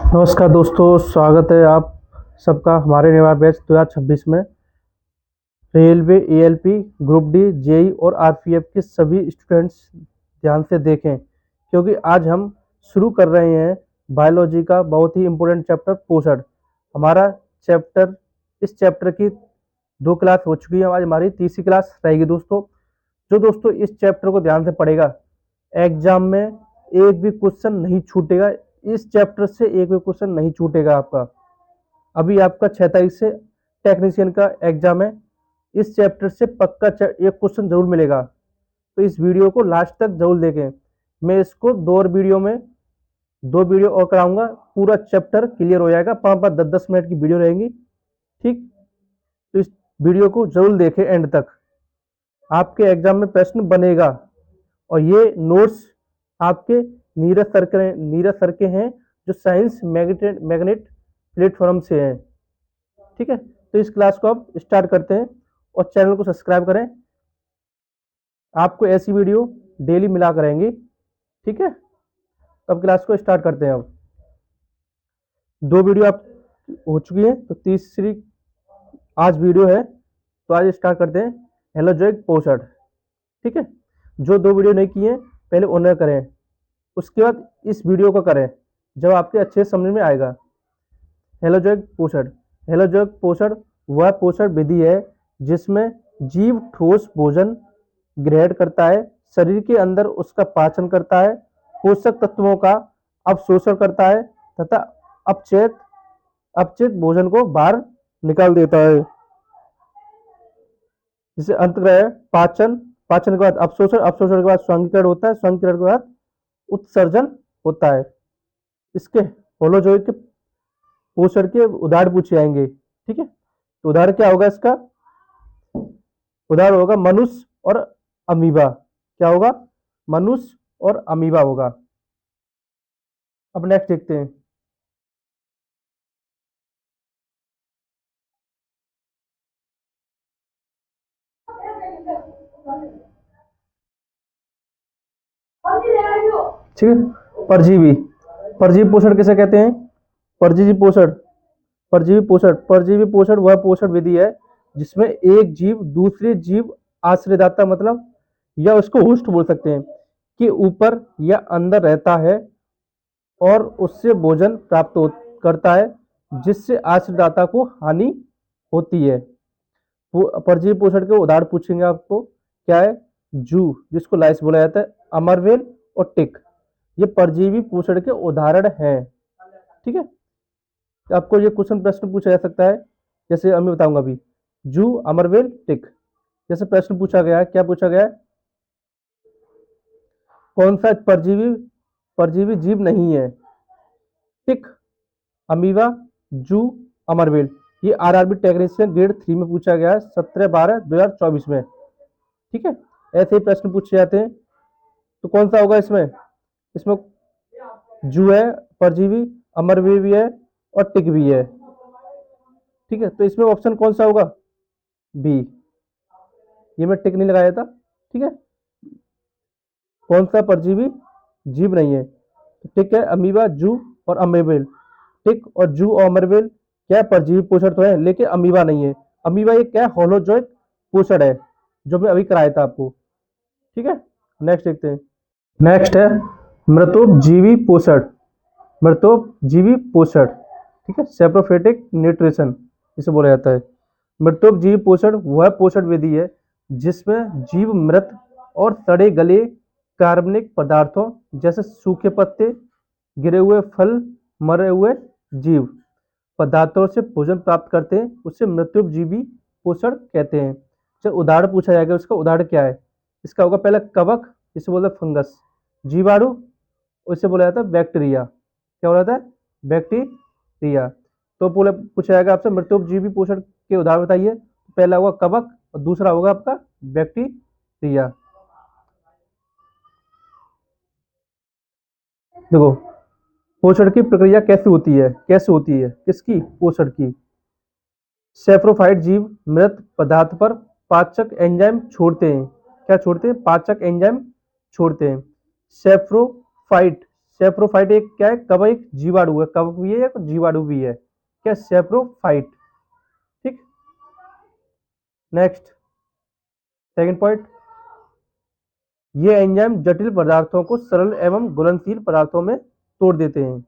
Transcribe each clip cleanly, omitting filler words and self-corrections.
नमस्कार दोस्तों, स्वागत है आप सबका हमारे नया बैच 2026 में। Railway, ALP, group D, JE और आरपीएफ के सभी स्टूडेंट्स ध्यान से देखें, क्योंकि आज हम शुरू कर रहे हैं बायोलॉजी का बहुत ही इम्पोर्टेंट चैप्टर पोषण। हमारा चैप्टर इस चैप्टर की 2 क्लास हो चुकी है, आज हमारी तीसरी क्लास रहेगी दोस्तों। जो दोस्तों इस चैप्टर को ध्यान से पढ़ेगा, एग्जाम में एक भी क्वेश्चन नहीं छूटेगा। इस चैप्टर से एक भी क्वेश्चन नहीं छूटेगा आपका। अभी आपका 6 तारीख से टेक्नीशियन का एग्जाम है, इस चैप्टर से पक्का एक क्वेश्चन जरूर मिलेगा। तो इस वीडियो को लास्ट तक जरूर देखें। मैं इसको दो वीडियो और कराऊंगा, पूरा चैप्टर क्लियर हो जाएगा। 5-5, 10-10 मिनट की वीडियो रहेंगी, ठीक। तो इस वीडियो को जरूर देखें एंड तक, आपके एग्जाम में प्रश्न बनेगा। और ये नोट्स आपके नीरज सर के हैं, जो साइंस मैग्नेट प्लेटफॉर्म से हैं, ठीक है। तो इस क्लास को आप स्टार्ट करते हैं और चैनल को सब्सक्राइब करें, आपको ऐसी वीडियो डेली मिला करेंगे, ठीक है। तब क्लास को स्टार्ट करते हैं। अब 2 वीडियो आप हो चुकी है, तो तीसरी आज वीडियो है, तो आज स्टार्ट करते हैं हेलोजोइक पोषण, ठीक है। जो 2 वीडियो नहीं किए पहले उन्हें करें, उसके बाद इस वीडियो को करें, जब आपके अच्छे समझ में आएगा। हेलोजोइक पोषण, हेलोजोइक पोषण वह पोषण विधि है जिसमें जीव ठोस भोजन ग्रहण करता है, शरीर के अंदर उसका पाचन करता है, पोषक तत्वों का अवशोषण करता है तथा अपचेत भोजन को बाहर निकाल देता है। जिसे अंतः पाचन के बाद अवशोषण के बाद स्वांगीकरण होता है, स्वांगीकरण के बाद उत्सर्जन होता है। इसके होलोजोइक पोषण के उदाहरण पूछे जाएंगे, ठीक है। तो उदाहरण क्या होगा इसका? उदाहरण होगा मनुष्य और अमीबा। क्या होगा? मनुष्य और अमीबा होगा। अब नेक्स्ट देखते हैं। ठीक है, परजीवी परजीवी पोषण किसे कहते हैं? परजीवी पोषण परजीवी पोषण वह पोषण विधि है जिसमें एक जीव दूसरे जीव आश्रयदाता, मतलब या उसको होस्ट बोल सकते हैं, कि ऊपर या अंदर रहता है और उससे भोजन करता है, जिससे आश्रयदाता को हानि होती है। परजीवी पोषण के उदाहरण पूछेंगे आपको। क्या है? जू, जिसको लाइस बोला जाता है, अमरवेल और टिक, ये परजीवी पोषण के उदाहरण हैं, ठीक है। तो आपको ये प्रश्न पूछा जा सकता है, जैसे मैं बताऊंगा अभी। जू, अमरवेल, टिक, जैसे प्रश्न पूछा गया है, क्या पूछा गया है? कौन सा परजीवी जीव नहीं है? टिक, अमीबा, जू, अमरवेल। ये आरआरबी टेक्नीशियन ग्रेड 3 में पूछा गया है, 17/12/2024 में, ठीक है। ऐसे ही प्रश्न पूछे जाते हैं। तो कौन सा होगा इसमें? इसमें जू है परजीवी, अमरवेल भी है और टिक भी है, ठीक है। तो इसमें ऑप्शन कौन सा होगा? बी। ये मैं टिक नहीं लगाया था, ठीक है। कौन सा परजीवी जीव नहीं है? तो टिक है अमीबा, जू और अमेबेल। टिक और जू और अमरवेल क्या परजीवी पोषण तो है, लेकिन अमीबा नहीं है। अमीबा ये क्या? होलोजोइक पोषण है, जो मैं अभी कराया था आपको, ठीक है। नेक्स्ट देखते हैं। नेक्स्ट है मृतोपजीवी पोषण। मृतोपजीवी पोषण, ठीक है, सेप्रोफिटिक न्यूट्रिशन इसे बोला जाता है। मृतोपजीवी पोषण वह पोषण विधि है जिसमें जीव मृत और सड़े गले कार्बनिक पदार्थों जैसे सूखे पत्ते, गिरे हुए फल, मरे हुए जीव पदार्थों से भोजन प्राप्त करते हैं, उसे मृतोपजीवी पोषण कहते हैं। जब उदाहरण पूछा जाएगा, उसका उदाहरण क्या है? इसका होगा पहला कवक, इसे बोलते हैं फंगस। जीवाणु, उसे बोला जाता है बैक्टीरिया। क्या बोला जाता है? बैक्टीरिया। तो पूछा जाएगा आपसे मृतोपजीवी पोषण के उदाहरण बताइए। पहला होगा कवक और दूसरा होगा आपका बैक्टीरिया। देखो, पोषण की प्रक्रिया कैसे होती है? किसकी? पोषण की। सेप्रोफाइट जीव मृत पदार्थ पर पाचक एंजाइम छोड़ते हैं। क्या छोड़ते हैं? पाचक एंजाइम छोड़ते हैं। सेप्रोफाइट सेप्रोफाइट एक क्या है, कवक एक जीवाणु है, कवक भी है एक जीवाणु भी है, क्या सेप्रोफाइट। ठीक, नेक्स्ट सेकंड पॉइंट, ये एंजाइम जटिल पदार्थों को सरल एवं घुलनशील पदार्थों में तोड़ देते हैं।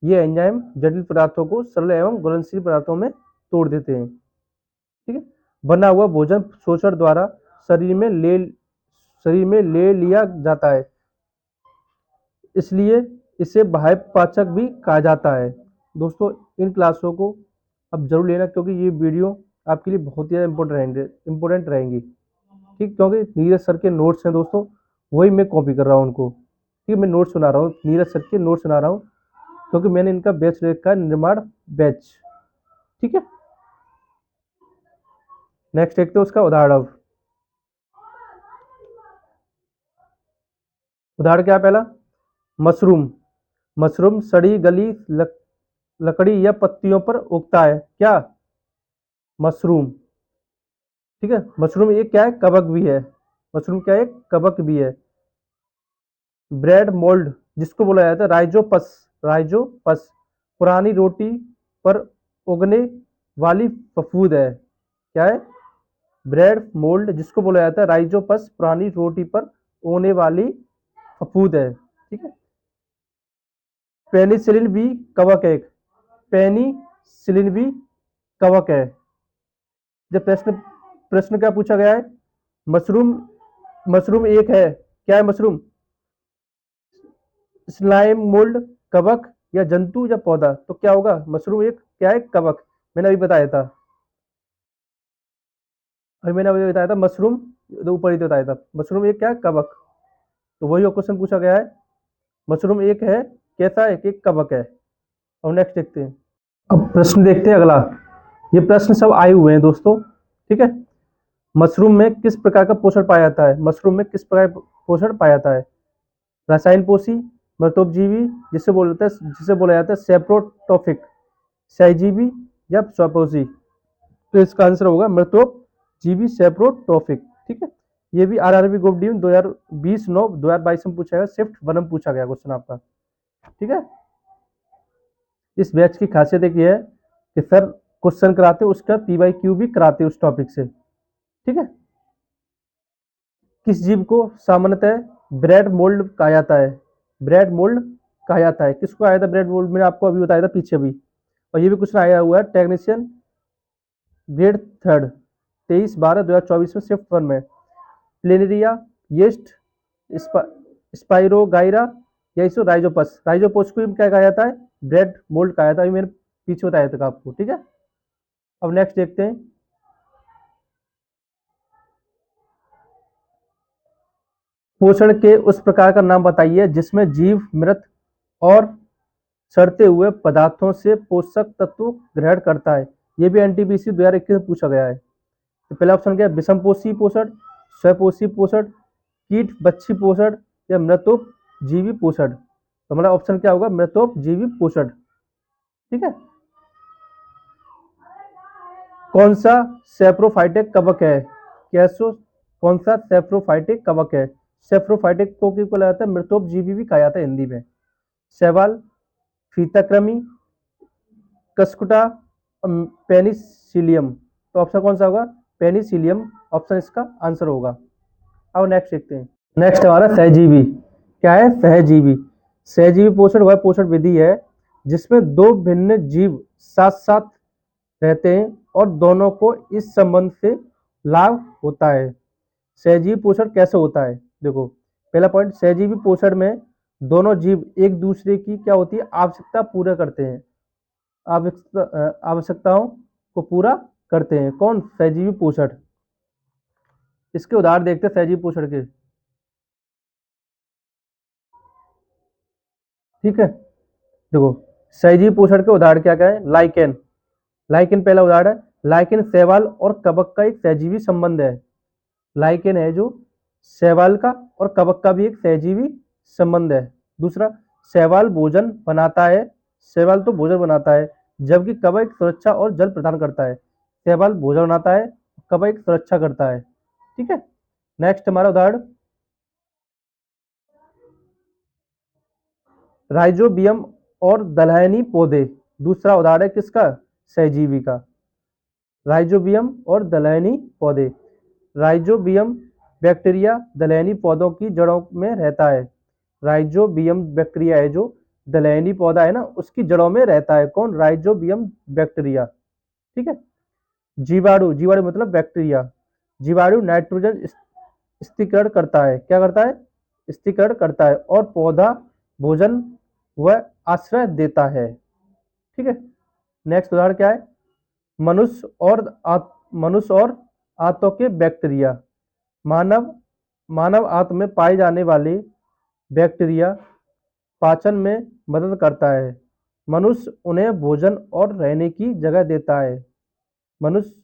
ये एंजाइम जटिल पदार्थों को सरल एवं घुलनशील पदार्थों में तोड़ देते हैं। ठीक है, बना हुआ भोजन शोषण द्वारा शरीर में ले लिया जाता है, इसलिए इसे बाह्य पाचक भी कहा जाता है। दोस्तों इन क्लासों को अब जरूर लेना, क्योंकि ये वीडियो आपके लिए बहुत ही इम्पोर्टेंट रहेंगी। ठीक, क्योंकि नीरज सर के नोट्स हैं दोस्तों, वही मैं कॉपी कर रहा हूँ उनको। ठीक, मैं नोट्स सुना रहा हूँ, नीरज सर के नोट्स सुना रहा हूँ, क्योंकि मैंने इनका बैच रखा है, निर्माण बैच। ठीक है, नेक्स्ट देखते हैं उसका उदाहरण। अब उदाहरण क्या है पहला, मशरूम। मशरूम सड़ी गली लकड़ी या पत्तियों पर उगता है, क्या, मशरूम। ठीक है, मशरूम ये क्या है, कवक भी है। मशरूम क्या है, कवक भी है। ब्रेड मोल्ड जिसको बोला जाता है राइजोपस, राइजोपस पुरानी रोटी पर उगने वाली फफूंद है, क्या है, ब्रेड मोल्ड जिसको बोला जाता है राइजोपस पुरानी रोटी पर उगने वाली फफूंद है। ठीक है, पेनिसिलिन भी कवक है, पेनिसिलिन भी कवक है। जब प्रश्न प्रश्न क्या पूछा गया है, मशरूम, मशरूम एक है, क्या है मशरूम, स्लाइम मोल्ड कवक या जंतु या पौधा, तो क्या होगा, मशरूम एक क्या है, कवक। मैंने अभी बताया था, मशरूम, ऊपर ही तो बताया था, मशरूम एक क्या है, कवक। तो वही क्वेश्चन पूछा गया है, मशरूम एक है, कैसा है, एक कवक है। और नेक्स्ट देखते हैं, अब प्रश्न देखते हैं अगला। ये प्रश्न सब आए हुए हैं दोस्तों। ठीक है, मशरूम में किस प्रकार का पोषण पाया जाता है, मशरूम में किस प्रकार का पोषण पाया जाता है, रासायन पोषी, मृतोपजीवी, जिसे बोला जाता है सेप्रोट्रोफिक, सहजीवी या स्वपोषी। तो इसका आंसर होगा मृतोपजीवी सेप्रोट्रोफिक। ठीक है, ये भी आरआरबी ग्रुप डी 2022 में पूछा गया, शिफ्ट 1 में पूछा गया क्वेश्चन आपका। ठीक है, इस बैच की खासियत एक ये है कि सर क्वेश्चन कराते उसका पीवाईक्यू भी कराते उस टॉपिक से। ठीक है, किस जीव को सामान्यतः ब्रेड मोल्ड कहा जाता है, ब्रेड मोल्ड कहा जाता है, किसको आया था ब्रेड मोल्ड, मैंने आपको अभी बताया था पीछे भी। और ये भी क्वेश्चन आया हुआ है टेक्नीशियन ग्रेड 3 23/12/2024 में शिफ्ट 1 में, प्लेनेरिया, येस्ट, स्पाइरोगाइरा या इसको राइजोपस, राइजोपस को क्या कहा जाता है, ब्रेड मोल्ड कहा जाता है, मैंने पीछे बताया था आपको। ठीक है, अब नेक्स्ट देखते हैं, पोषण के उस प्रकार का नाम बताइए जिसमें जीव मृत और सड़ते हुए पदार्थों से पोषक तत्व ग्रहण करता है। ये भी एनटीपीसी 2021 में पूछा गया है। तो पहला ऑप्शन क्या है, विषमपोषी पोषण, स्वपोषी पोषण, कीट बच्छी पोषण या मृतोपजीवी पोषण। तो हमारा ऑप्शन क्या होगा, मृतोपजीवी पोषण। ठीक है, कौन सा सेप्रोफाइटिक कवक है, कैसो, कौन सा सेप्रोफाइटिक कवक है, सेप्रोफाइटिक को क्या कहा जाता है, मृतोपजीवी भी कहा जाता है हिंदी में। शैवाल, फीताकृमि, कस्कुटा, पेनिसिलियम। तो ऑप्शन कौन सा होगा, पेनिसिलियम ऑप्शन इसका आंसर होगा। अब नेक्स्ट देखते हैं, नेक्स्ट हमारा सहजीवी, क्या है, सहजीवी। सहजीवी पोषण वह पोषण विधि है जिसमें दो भिन्न जीव साथ साथ रहते हैं और दोनों को इस संबंध से लाभ होता है। सहजीवी पोषण कैसे होता है, देखो पहला पॉइंट, सहजीवी पोषण में दोनों जीव एक दूसरे की क्या होती है, आवश्यकता पूरा करते हैं, आवश्यकताओं को पूरा करते हैं। कौन, सहजीवी पोषण। इसके उदाहरण देखते हैं सहजीवी पोषण के। ठीक है, देखो सहजीवी पोषण के उदाहरण क्या क्या है, लाइकेन, लाइकेन पहला उदाहरण है। लाइकेन शैवाल और कवक का एक सहजीवी संबंध है, लाइकेन है जो शैवाल का और कवक का भी एक सहजीवी संबंध है। दूसरा, शैवाल भोजन बनाता है, शैवाल तो भोजन बनाता है, जबकि कवक सुरक्षा और जल प्रदान करता है। शैवाल भोजन बनाता है, कवक सुरक्षा करता है। ठीक है, नेक्स्ट हमारा उदाहरण, राइजोबियम और दलहनी पौधे। दूसरा उदाहरण है किसका? सहजीवी का। राइजोबियम और दलहनी पौधे। राइजोबियम बैक्टीरिया दलहनी पौधों की जड़ों में रहता है। राइजोबियम बैक्टीरिया है जो दलहनी पौधा है ना, उसकी जड़ों में रहता है। कौन? Rhizobium bacteria. ठीक है। जीवाणु, जीवाणु मतलब बैक्टीरिया। जीवाणु नाइट्रोजन स्थिरीकरण करता है। क्या करता है? स्थिरीकरण करता है और पौधा भोजन व आश्रय देता है। ठीक है। नेक्स्ट उदाहरण क्या है? मनुष्य और आंतों के बैक्टीरिया। मानव मानव आंत में पाए जाने वाले बैक्टीरिया पाचन में मदद करता है। मनुष्य उन्हें भोजन और रहने की जगह देता है। मनुष्य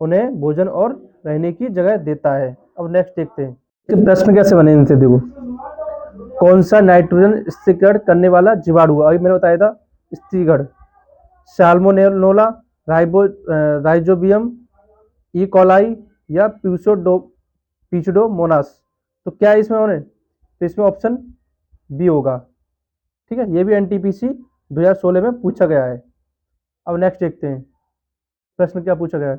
उन्हें भोजन और रहने की जगह देता है। अब नेक्स्ट देखते हैं कि प्रश्न कैसे बने इनसे। देखो, कौन सा नाइट्रोजन स्थिरीकरण करने वाला जीवाणु? अभी मैंने बताया था स्थिरीकरण। साल्मोनेला, राइजोबियम, ई कोलाई या पिचडोमोनास। तो क्या है इसमें होने? तो इसमें ऑप्शन बी होगा। ठीक है। ये भी एनटीपीसी 2016 में पूछा गया है। अब नेक्स्ट देखते हैं प्रश्न क्या पूछा गया है।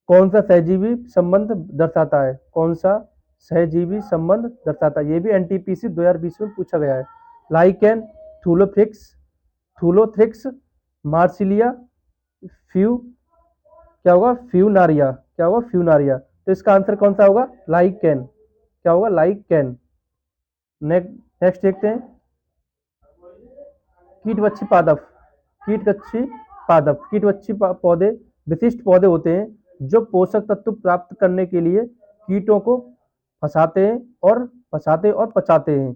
कौन सा सहजीवी संबंध दर्शाता है? कौन सा सहजीवी संबंध दर्शाता है? ये भी एनटीपीसी 2020 में पूछा गया है। लाइकेन, थूलोथ्रिक्स, मार्सिलिया, फ्यू क्या होगा? फ्यूनारिया। क्या होगा? फ्यूनारिया। तो इसका आंसर कौन सा होगा? लाइकेन। क्या होगा? लाइकेन। नेक्स्ट देखते हैं कीटवच्छी पादप। कीटवच्छी पादप। कीटवच्छी पौधे विशिष्ट पौधे होते हैं जो पोषक तत्व प्राप्त करने के लिए कीटों को फंसाते और पचाते हैं।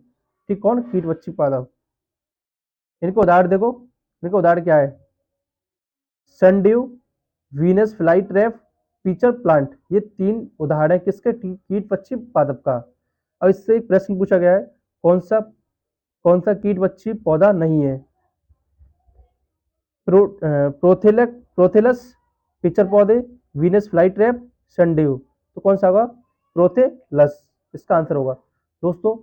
ठीक। कौन? कीटवच्छी पादप। इनको उदाहरण देखो। इनको उदाहरण क्या है? Sundew, Venus fly trap, pitcher plant. ये 3 उदाहरण है किसके? कीटवच्छी पादप का। अब इससे एक प्रश्न पूछा गया है, कौन सा कीटवच्छी पौधा नहीं है? प्रोथेलस, पिचर पौधे, वीनस फ्लाई ट्रैप, सनड्यू। तो कौन सा होगा? प्रोथेलस इसका आंसर होगा। दोस्तों,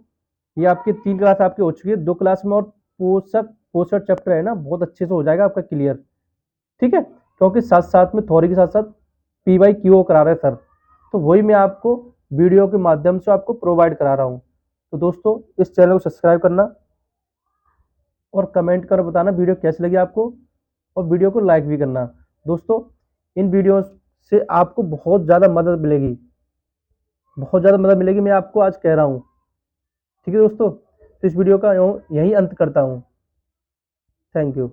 ये आपकी 3 क्लास आपकी हो चुकी है। 2 क्लास में और पोषक चैप्टर है ना, बहुत अच्छे से हो जाएगा आपका क्लियर। ठीक है। क्योंकि साथ साथ में थ्योरी के साथ साथ PYQ करा रहे हैं सर, तो वही मैं आपको वीडियो के माध्यम से आपको प्रोवाइड करा रहा हूँ। तो दोस्तों, इस चैनल को सब्सक्राइब करना और कमेंट कर बताना वीडियो कैसी लगी आपको, और वीडियो को लाइक भी करना। दोस्तों, इन वीडियो से आपको बहुत ज़्यादा मदद मिलेगी, बहुत ज़्यादा मदद मिलेगी, मैं आपको आज कह रहा हूँ। ठीक है दोस्तों, तो इस वीडियो का यहीं अंत करता हूँ। Thank you.